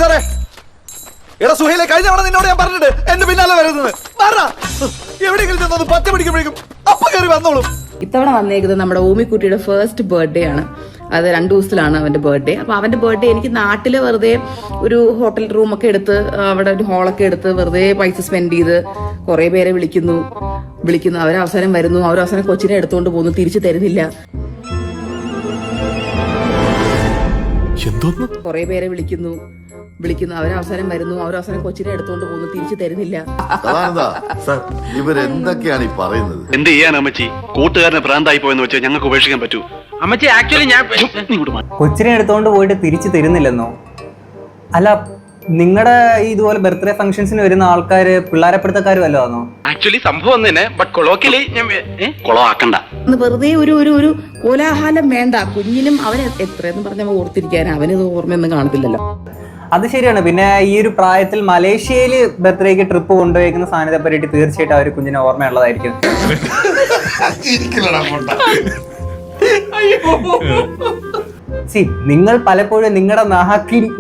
സാറേ, എടാ സുഹൈലെ, കഴിഞ്ഞ തവണ നിന്നോട് ഞാൻ പറഞ്ഞിട്ട് എന്റെ പിന്നാലെ വരുന്നത് എവിടെയെങ്കിലും ചെന്നത് 10 മണിക്കുമ്പോഴേക്കും അപ്പ കയറി വന്നോളും. ഇത്തവണ വന്നേക്കുന്നത് നമ്മുടെ ഓമിക്കുട്ടിയുടെ ഫസ്റ്റ് ബർത്ത്ഡേ ആണ്. അത് 2 ദിവസത്തിലാണ് അവന്റെ ബർത്ത്ഡേ. അപ്പൊ അവന്റെ ബർത്ത്ഡേ എനിക്ക് നാട്ടില് വെറുതെ ഒരു ഹോട്ടൽ റൂമൊക്കെ എടുത്ത് അവിടെ ഒരു ഹോളൊക്കെ എടുത്ത് വെറുതെ പൈസ സ്പെൻഡ് ചെയ്ത് കുറെ പേരെ വിളിക്കുന്നു. അവരവസാനം വരുന്നു, അവരവസാനം കൊച്ചിനെ എടുത്തുകൊണ്ട് പോകുന്നു, തിരിച്ചു തരുന്നില്ല. കുറെ പേരെ വിളിക്കുന്നു, അവരവസാനം വരുന്നു, അവരവസാനം കൊച്ചിനെ എടുത്തുകൊണ്ട് പോകുന്നു, തിരിച്ചു തരുന്നില്ല. ഇവരെന്തൊക്കെയാണ് ഈ പറയുന്നത്? എന്ത് ചെയ്യാൻ അമ്മച്ചി? കൂട്ടുകാരനെ ഭ്രാന്തായി പോയെന്ന് വെച്ചാൽ ഞങ്ങൾക്ക് ഉപേക്ഷിക്കാൻ പറ്റൂ. അമ്മച്ചി ആക്ച്വലി ഞാൻ കൊച്ചിനെ എടുത്തോണ്ട് പോയിട്ട് തിരിച്ചു തരുന്നില്ലെന്നോ? അല്ല, നിങ്ങളുടെ ഇതുപോലെ ബർത്ത്ഡേ ഫംഗ്ഷൻസിന് വരുന്ന ആൾക്കാര് പിള്ളേരെപ്പെടുത്തക്കാരും വല്ലോ ആണോ? ആക്ച്വലി സംഭവം തന്നെ, ബട്ട് കൊളോക്കിയലി കൊളമാക്കണ്ട. വെറുതെ ഒരു കോലാഹലം വേണ്ട. കുഞ്ഞിനും അവൻ എത്രയെന്ന് പറഞ്ഞ ഓർത്തിരിക്കാൻ അവനിത് ഓർമ്മയൊന്നും കാണത്തില്ലല്ലോ. അത് ശരിയാണ്. പിന്നെ ഈ ഒരു പ്രായത്തിൽ മലേഷ്യയില് ബർത്ത്ഡേക്ക് ട്രിപ്പ് കൊണ്ടുപോയിരിക്കുന്ന സാധനത്തെ പറ്റിയിട്ട് തീർച്ചയായിട്ടും അവർ കുഞ്ഞിനെ ഓർമ്മയുള്ളതായിരിക്കും. നിങ്ങൾ പലപ്പോഴും നിങ്ങളുടെ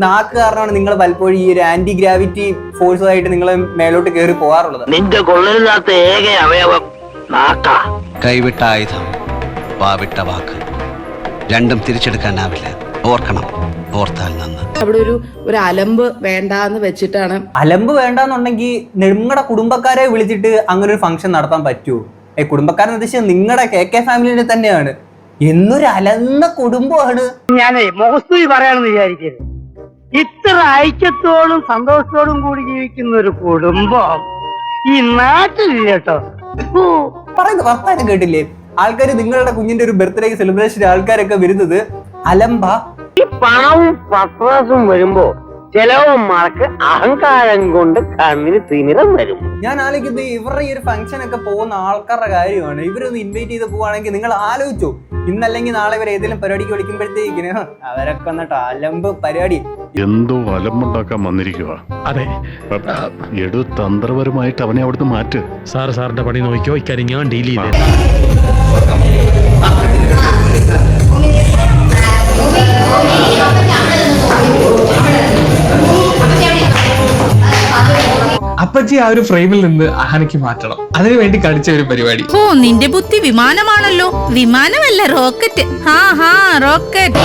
നാക്ക് കാരണമാണ് നിങ്ങൾ പലപ്പോഴും ഈ ഒരു ആന്റി ഗ്രാവിറ്റി ഫോഴ്സുമായിട്ട് നിങ്ങൾ മേലോട്ട് കയറി പോകാറുള്ളത്. നിന്റെ കൊള്ളരുതാത്ത ഏക അവയവം നാക്കാ. കൈവിട്ട ആയുധം, വാവിട്ട വാക്ക്, രണ്ടും തിരിച്ചെടുക്കാനാവില്ല. ഓർക്കണം, ഓർത്താൽ നന്ന്. അവിടെ ഒരു അലമ്പ് വേണ്ടാന്ന് വെച്ചിട്ടാണ്. അലമ്പ് വേണ്ടാന്നുണ്ടെങ്കിൽ നിങ്ങളുടെ കുടുംബക്കാരെ വിളിച്ചിട്ട് അങ്ങനെ ഒരു ഫംഗ്ഷൻ നടത്താൻ പറ്റുമോ? കുടുംബക്കാരെന്ന് ഉദ്ദേശിച്ചത് നിങ്ങളുടെ KK ഫാമിലിയുടെ തന്നെയാണ്. എന്നൊരു അലന്ന കുടുംബമാണ്. ഞാനേ മുഖസ്തുതി പറയാണെന്ന് വിചാരിക്കരുത്. ഇത്ര ഐക്യത്തോടും സന്തോഷത്തോടും കൂടി ജീവിക്കുന്ന ഒരു കുടുംബം ഈ നാട്ടിലില്ല കേട്ടോ. പറയുന്നത് വർത്താനം കേട്ടില്ലേ? ആൾക്കാർ നിങ്ങളുടെ കുഞ്ഞിന്റെ ഒരു ബർത്ത്ഡേ സെലിബ്രേഷൻ ആൾക്കാരൊക്കെ വരുന്നത് അലമ്പ. ഈ പണവും പത്രാസും വരുമ്പോ ചിലവന്മാർക്ക് അഹങ്കാരം കൊണ്ട് കണ്ണിന് തിമിരം വരും. ഞാൻ ആലോചിക്കുന്നത് ഇവരുടെ ഈ ഒരു ഫംഗ്ഷൻ ഒക്കെ പോകുന്ന ആൾക്കാരുടെ കാര്യമാണ്. ഇവരൊന്ന് ഇൻവൈറ്റ് ചെയ്ത് പോവാണെങ്കിൽ നിങ്ങൾ ആലോചിച്ചോ, ഇന്നല്ലെങ്കിൽ നാളെ ഇവർ ഏതെങ്കിലും പരിപാടിക്ക് വിളിക്കുമ്പോഴത്തേക്കിന് അവരൊക്കെ എന്നിട്ട് അലമ്പ് പരിപാടി എന്തോ അലമ്പുണ്ടാക്കാൻ വന്നിരിക്കുക. അതെ, എടു തന്ത്രപരമായിട്ട് അവനെ അവിടുന്ന് മാറ്റ്. സാറിന്റെ പണി നോക്കിയോ, ഇക്കാര്യം ഞാൻ ഡീൽ ചെയ്തേ. അപ്പച്ചി ആ ഒരു ഫ്രെയിമിൽ നിന്ന് അഹനയ്ക്ക് മാറ്റണം. അതിനു വേണ്ടി കളിച്ച ഒരു പരിപാടി. ഓ, നിന്റെ ബുദ്ധി വിമാനമാണല്ലോ. വിമാനമല്ല, റോക്കറ്റ്. റോക്കറ്റ്.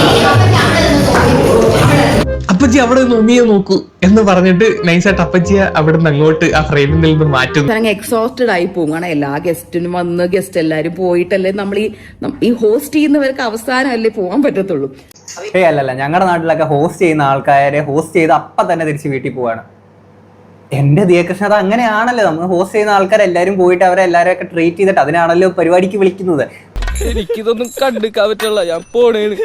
അപ്പച്ചി അവിടെ നിന്ന് ഒന്നിയെ നോക്കൂ എന്ന് പറഞ്ഞിട്ട് നൈസായിട്ട് അപ്പച്ചിയെ അവിടെ നിന്ന് അങ്ങോട്ട് ആ ഫ്രെയിമിൽ നിന്ന് മാറ്റുന്നു. എക്സോസ്റ്റഡ് ആയി പോകും. കാരണം എല്ലാ ഗസ്റ്റിനും വന്ന് ഗസ്റ്റ് എല്ലാരും പോയിട്ടല്ലേ നമ്മൾ ഈ ഹോസ്റ്റ് ചെയ്യുന്നവർക്ക് അവസാനമല്ലേ പോകാൻ പറ്റത്തുള്ളൂ. അല്ലല്ല, ഞങ്ങളുടെ നാട്ടിലൊക്കെ ഹോസ്റ്റ് ചെയ്യുന്ന ആൾക്കാരെ ഹോസ്റ്റ് ചെയ്ത് അപ്പം തന്നെ തിരിച്ച് വീട്ടിൽ പോവാണ്. എന്റെ ദിയകൃഷ്ണ, അത് അങ്ങനെയാണല്ലോ. നമ്മൾ ഹോസ്റ്റ് ചെയ്യുന്ന ആൾക്കാരെല്ലാരും പോയിട്ട് അവരെല്ലാരും ഒക്കെ ട്രീറ്റ് ചെയ്തിട്ട് അതിനാണല്ലോ പരിപാടിക്ക് വിളിക്കുന്നത്. എനിക്കിതൊന്നും കണ്ടുക്കാൻ പറ്റില്ല, ഞാൻ പോണേണ്.